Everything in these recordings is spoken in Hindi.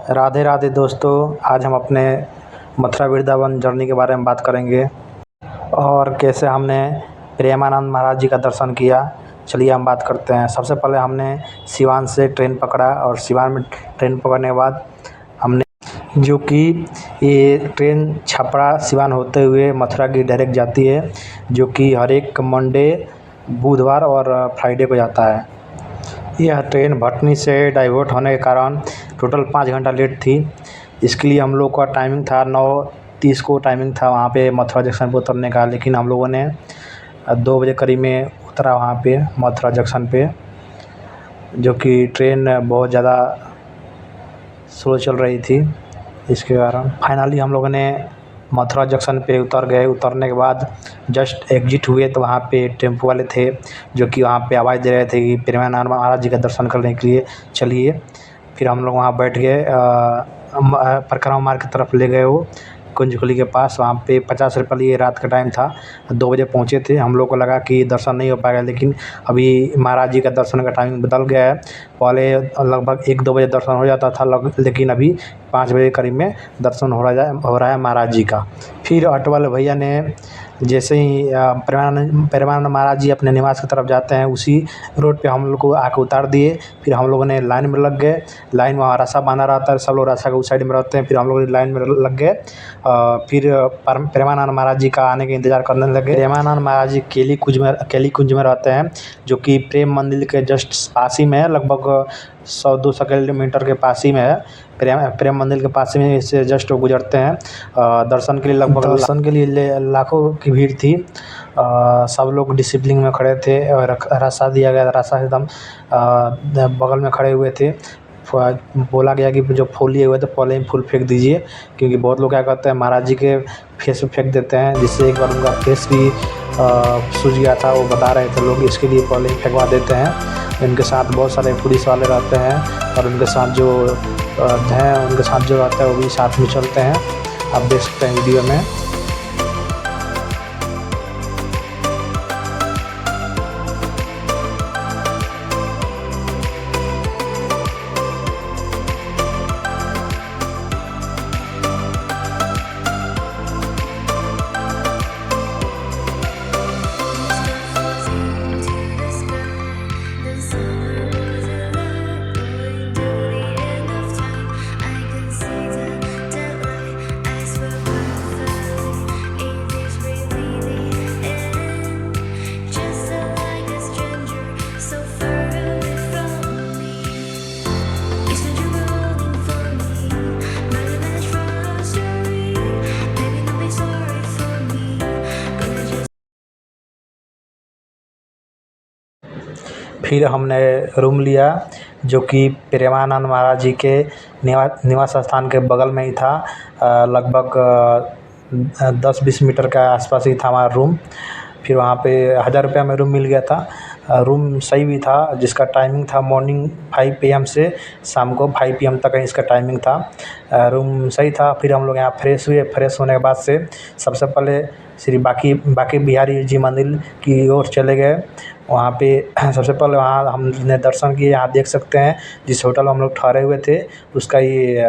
राधे राधे दोस्तों। आज हम अपने मथुरा वृंदावन जर्नी के बारे में बात करेंगे और कैसे हमने प्रेमानंद महाराज जी का दर्शन किया। चलिए हम बात करते हैं। सबसे पहले हमने सिवान से ट्रेन पकड़ा और सिवान में ट्रेन पकड़ने के बाद हमने जो कि ये ट्रेन छपरा सिवान होते हुए मथुरा की डायरेक्ट जाती है, जो कि हर एक मंडे, बुधवार और फ्राइडे को जाता है। यह ट्रेन भटनी से डाइवर्ट होने के कारण टोटल 5 घंटा लेट थी। इसके लिए हम लोग का टाइमिंग था 9:30 को टाइमिंग था वहाँ पे मथुरा जंक्शन पे उतरने का, लेकिन हम लोगों ने 2 बजे करीब में उतरा वहाँ पे मथुरा जंक्शन पे, जो कि ट्रेन बहुत ज़्यादा स्लो चल रही थी। इसके कारण फाइनली हम लोगों ने मथुरा जंक्शन पे उतर गए। उतरने के बाद जस्ट एग्जिट हुए तो वहाँ पे टेम्पो वाले थे, जो कि वहाँ पे आवाज़ दे रहे थे कि प्रेमानंद महाराज जी का दर्शन करने के लिए चलिए। फिर हम लोग वहाँ बैठ गए। परिक्रमा मार्ग की तरफ ले गए वो कुंजकुली के पास। वहाँ पे 50 रुपये लिए। रात का टाइम था, 2 बजे पहुँचे थे। हम लोग को लगा कि दर्शन नहीं हो पाएगा, लेकिन अभी महाराज जी का दर्शन का टाइमिंग बदल गया है। पहले लगभग 1-2 बजे दर्शन हो जाता था, लेकिन अभी 5 बजे करीब में दर्शन हो रहा है महाराज जी का। फिर ऑटो वाले भैया ने जैसे ही प्रेमानंद महाराज जी अपने निवास की तरफ जाते हैं, उसी रोड पे हम लोग को आके उतार दिए। फिर हम लोगों ने लाइन में लग गए। लाइन वहाँ रास्ता बांधा रहता है, सब लोग रास्ता के उस साइड में रहते हैं। फिर हम लोग लाइन में लग गए। फिर प्रेमानंद महाराज जी का आने का इंतज़ार करने लगे। प्रेमानंद महाराज जी केली कुंज में रहते हैं, जो कि प्रेम मंदिर के जस्ट पास ही में है। लगभग 100-200 किलोमीटर के पास ही में है। प्रेम मंदिर के पास में से जस्ट वो गुजरते हैं। दर्शन के लिए लाखों की भीड़ थी। सब लोग डिसिप्लिन में खड़े थे और रास्ता दिया गया। रास्ता एकदम बगल में खड़े हुए थे। बोला गया कि जो फूल लिए हुए थे पहले ही फूल फेंक दीजिए, क्योंकि बहुत लोग क्या करते हैं महाराज जी के फेस पे फेंक देते हैं, जिससे एक बार उनका फेस भी सूज गया था। वो बता रहे थे लोग, इसके लिए पहले ही फेंकवा देते हैं। इनके साथ बहुत सारे पुलिस वाले रहते हैं और उनके साथ जो उनके साथ जो रहता है वो भी साथ में चलते हैं। आप देख सकते हैं वीडियो में। फिर हमने रूम लिया, जो कि प्रेमानंद महाराज जी के निवास स्थान के बगल में ही था। लगभग 10-20 मीटर के आसपास ही था हमारा रूम। फिर वहाँ पे 1000 रुपये में रूम मिल गया था। रूम सही भी था, जिसका टाइमिंग था मॉर्निंग 5 PM से शाम को 5 PM तक इसका टाइमिंग था। रूम सही था। फिर हम लोग यहाँ फ्रेश हुए। फ्रेश होने के बाद से सबसे पहले श्री बांके बिहारी जी मंदिर की ओर चले गए। वहाँ पे सबसे पहले वहाँ हमने दर्शन किए। यहाँ देख सकते हैं जिस होटल में हम लोग ठहरे हुए थे, उसका ये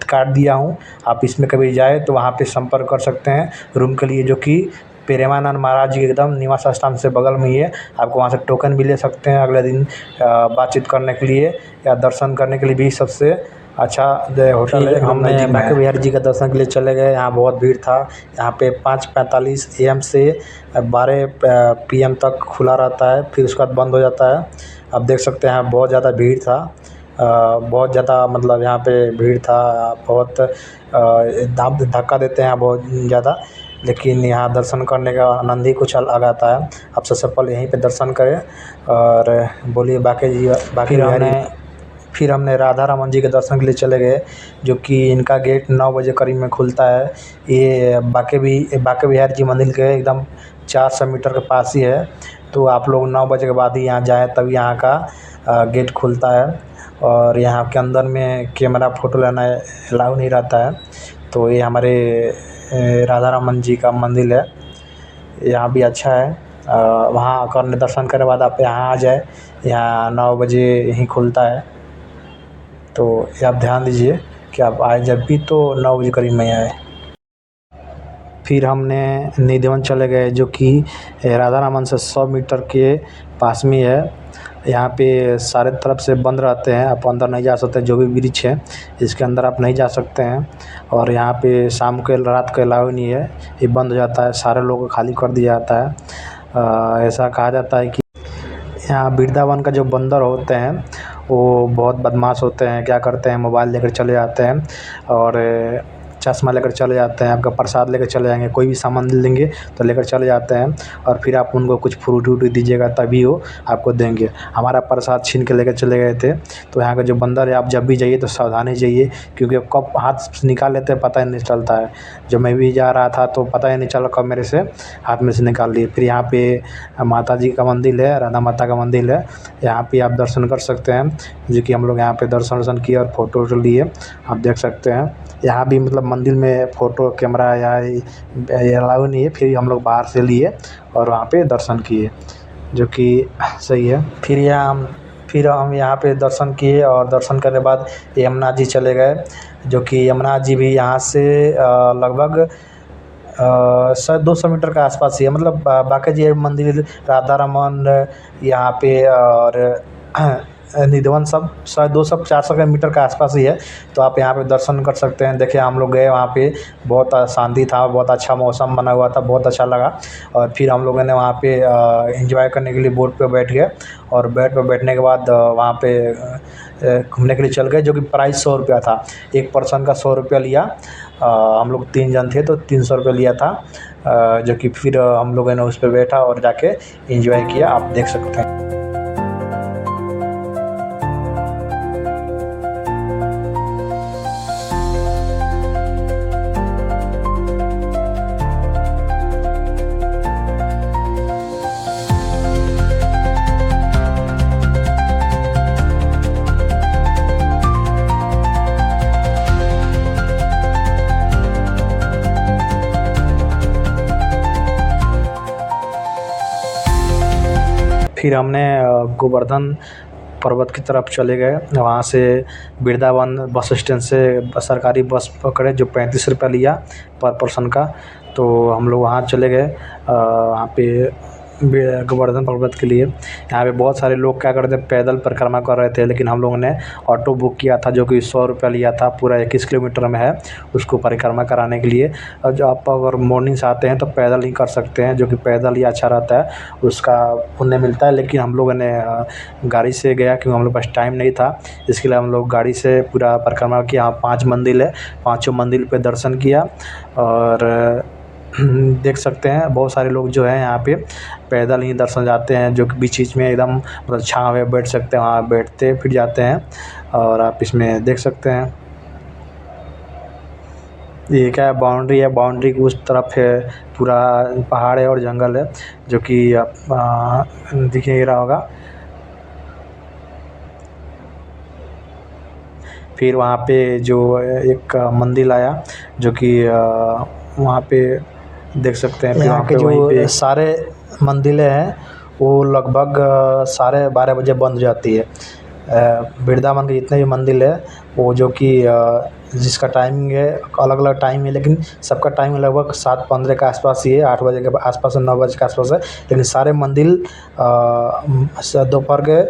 कार्ड दिया हूँ। आप इसमें कभी जाए तो वहाँ पे संपर्क कर सकते हैं रूम के लिए, जो कि प्रेमानंद महाराज जी एकदम निवास स्थान से बगल में ही है। आपको वहाँ से टोकन भी ले सकते हैं अगले दिन बातचीत करने के लिए या दर्शन करने के लिए भी सबसे अच्छा होटल है। हमने बांके बिहारी जी का दर्शन के लिए चले गए। यहाँ बहुत भीड़ था। यहाँ पे 5:45 AM से 12 PM तक खुला रहता है, फिर उसके बाद बंद हो जाता है। आप देख सकते हैं बहुत ज़्यादा भीड़ था। बहुत ज़्यादा मतलब यहाँ पे भीड़ था। बहुत धक्का देते हैं बहुत ज़्यादा, लेकिन यहाँ दर्शन करने का आनंद ही कुछ अलग आता है। आप सबसे पहले यहीं पे दर्शन करें और बोलिए बांके बिहारी। फिर हमने राधा रमन जी के दर्शन के लिए चले गए, जो कि इनका गेट 9 बजे करीब में खुलता है। ये बांके बिहारी जी मंदिर के एकदम 400 मीटर के पास ही है। तो आप लोग 9 बजे के बाद ही यहाँ जाएँ, तब यहाँ का गेट खुलता है। और यहाँ के अंदर में कैमरा फ़ोटो लेना अलाउ नहीं रहता है। तो ये हमारे राधा रमन जी का मंदिर है। यहाँ भी अच्छा है। वहाँ करने दर्शन करने के बाद आप यहाँ आ जाए। यहाँ 9 बजे यहीं खुलता है, तो ये आप ध्यान दीजिए। कि आप आए जब भी तो 9 बजे करीब में आए। फिर हमने निधिवन चले गए, जो कि राधा रमन से 100 मीटर के पास में है। यहाँ पे सारे तरफ से बंद रहते हैं, आप अंदर नहीं जा सकते। जो भी ब्रिज है इसके अंदर आप नहीं जा सकते हैं। और यहाँ पे शाम के रात को अलाउ नहीं है, ये बंद हो जाता है, सारे लोगों को खाली कर दिया जाता है। ऐसा कहा जाता है कि यहाँ वृंदावन का जो बंदर होते हैं वो बहुत बदमाश होते हैं। क्या करते हैं, मोबाइल लेकर चले जाते हैं और चश्मा लेकर चले जाते हैं, आपका प्रसाद लेकर चले जाएंगे। कोई भी सामान लेंगे तो लेकर चले जाते हैं और फिर आप उनको कुछ फ्रूटी वूटी दीजिएगा तभी वो आपको देंगे। हमारा प्रसाद छीन के लेकर चले गए थे। तो यहाँ का जो बंदर है, आप जब भी जाइए तो सावधानी जाइए, क्योंकि कब हाथ से निकाल लेते हैं पता ही नहीं चलता है। जब मैं भी जा रहा था तो पता ही नहीं चला कब मेरे से हाथ में से निकाल लिए। फिर यहाँ पे माता जी का मंदिर है, राधा माता का मंदिर है, यहाँ पे आप दर्शन कर सकते हैं। जो कि हम लोग यहाँ पे दर्शन वर्शन किए और फ़ोटो वोटो लिए, आप देख सकते हैं। यहाँ भी मतलब मंदिर में फ़ोटो कैमरा या ये अलाउ नहीं है, फिर हम लोग बाहर से लिए और वहाँ पे दर्शन किए, जो कि सही है। फिर हम यहाँ पे दर्शन किए और दर्शन करने के बाद यमुना जी चले गए, जो कि यमुना जी भी यहाँ से लगभग 200 मीटर के आसपास ही है। मतलब बांके जी मंदिर, राधा रमन यहाँ पे और निधिवन सब 200-400 मीटर के आसपास ही है। तो आप यहाँ पे दर्शन कर सकते हैं। देखिए हम लोग गए वहाँ पे, बहुत शांति था, बहुत अच्छा मौसम बना हुआ था, बहुत अच्छा लगा। और फिर हम लोगों ने वहाँ पे एंजॉय करने के लिए बोट पे बैठ गए और बोट पे बैठने के बाद वहाँ पे घूमने के लिए चल गए, जो कि प्राइस 100 रुपया था। एक पर्सन का 100 रुपया लिया। हम लोग 3 जन थे तो 300 रुपया लिया था। जो कि फिर हम लोगों ने उस पर बैठा और जाके एंजॉय किया, आप देख सकते हैं। फिर हमने गोवर्धन पर्वत की तरफ चले गए। वहाँ से वृंदावन बस स्टैंड से सरकारी बस पकड़े, जो 35 रुपया लिया पर पर्सन का। तो हम लोग वहाँ चले गए वहाँ पे गोवर्धन पर्वत के लिए। यहाँ पे बहुत सारे लोग क्या करते, पैदल परिक्रमा कर रहे थे, लेकिन हम लोगों ने ऑटो बुक किया था, जो कि 100 रुपया लिया था। पूरा 21 किलोमीटर में है, उसको परिक्रमा कराने के लिए। और जो आप अगर मॉर्निंग से आते हैं तो पैदल ही कर सकते हैं, जो कि पैदल ही अच्छा रहता है, उसका पुण्य मिलता है। लेकिन हम लोगों ने गाड़ी से गया, क्योंकि हम लोग पास टाइम नहीं था, इसके लिए हम लोग गाड़ी से पूरा परिक्रमा किया। यहाँ 5 मंदिर है, पाँचों मंदिर पे दर्शन किया। और देख सकते हैं बहुत सारे लोग जो है यहाँ पे पैदल ही दर्शन जाते हैं, जो कि बीच बीच में एकदम मतलब छाँव में बैठ सकते हैं, वहाँ बैठते फिर जाते हैं। और आप इसमें देख सकते हैं ये क्या बाउंड्री है, बाउंड्री की उस तरफ है पूरा पहाड़ है और जंगल है, जो कि आप दिख ही रहा होगा। फिर वहाँ पे जो एक मंदिर आया, जो कि वहाँ पे देख सकते हैं। यहाँ के जो सारे मंदिरें हैं वो लगभग 12:30 बजे बंद हो जाती है। वृंदावन के जितने भी मंदिर है वो, जो कि जिसका टाइमिंग है अलग अलग टाइम है, लेकिन सबका टाइमिंग लगभग 7:15 के आसपास ही है, 8 बजे के आसपास से 9 बजे के आसपास है। लेकिन सारे मंदिर दोपहर के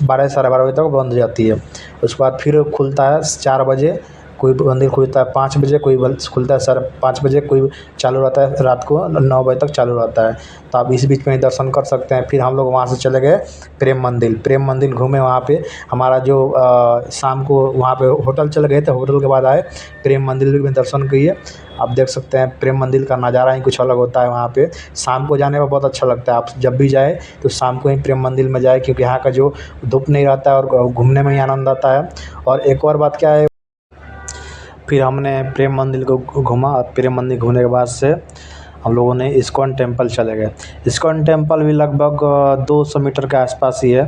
12 साढ़े 12 बजे तक बंद हो जाती है। उसके बाद फिर खुलता है 4 बजे, कोई मंदिर खुलता है 5 बजे, कोई खुलता है 5:30 बजे, कोई चालू रहता है रात को 9 बजे तक चालू रहता है। तो आप इस बीच में ही दर्शन कर सकते हैं। फिर हम लोग वहाँ से चले गए प्रेम मंदिर घूमे। वहाँ पे हमारा जो शाम को वहाँ पे होटल चले गए थे, होटल के बाद आए प्रेम मंदिर में दर्शन किए। आप देख सकते हैं प्रेम मंदिर का नज़ारा ही कुछ अलग होता है। वहाँ पे शाम को जाने में बहुत अच्छा लगता है। आप जब भी जाए तो शाम को ही प्रेम मंदिर में जाए, क्योंकि यहाँ का जो धूप नहीं रहता है और घूमने में ही आनंद आता है। और एक और बात क्या है, फिर हमने प्रेम मंदिर को घूमा और प्रेम मंदिर घूमने के बाद से हम लोगों ने इस्कॉन टेम्पल चले गए। इस्कॉन टेम्पल भी लगभग 200 मीटर के आसपास ही है।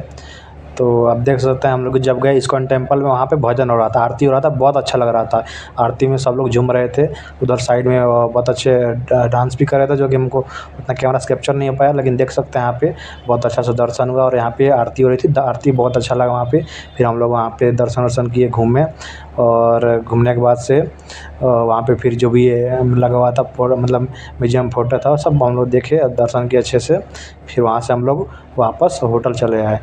तो अब देख सकते हैं हम लोग जब गए इस्कॉन टेम्पल में, वहाँ पे भजन हो रहा था, आरती हो रहा था, बहुत अच्छा लग रहा था। आरती में सब लोग झूम रहे थे। उधर साइड में बहुत अच्छे डांस भी कर रहे थे, जो कि हमको उतना कैमरा से कैप्चर नहीं हो पाया, लेकिन देख सकते हैं यहाँ पे बहुत अच्छा से दर्शन हुआ। और यहाँ पे आरती हो रही थी, आरती बहुत अच्छा लगा वहाँ पे। फिर हम लोग वहाँ पे दर्शन वर्शन किए, घूमे, और घूमने के बाद से वहाँ पे फिर जो भी लगा हुआ था मतलब म्यूजियम फोटो था, सब हम लोग देखे और दर्शन किए अच्छे से। फिर वहाँ से हम लोग वापस होटल चले आए।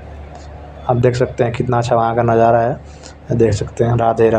आप देख सकते हैं कितना अच्छा वहाँ का नज़ारा है, देख सकते हैं। राधे राधे।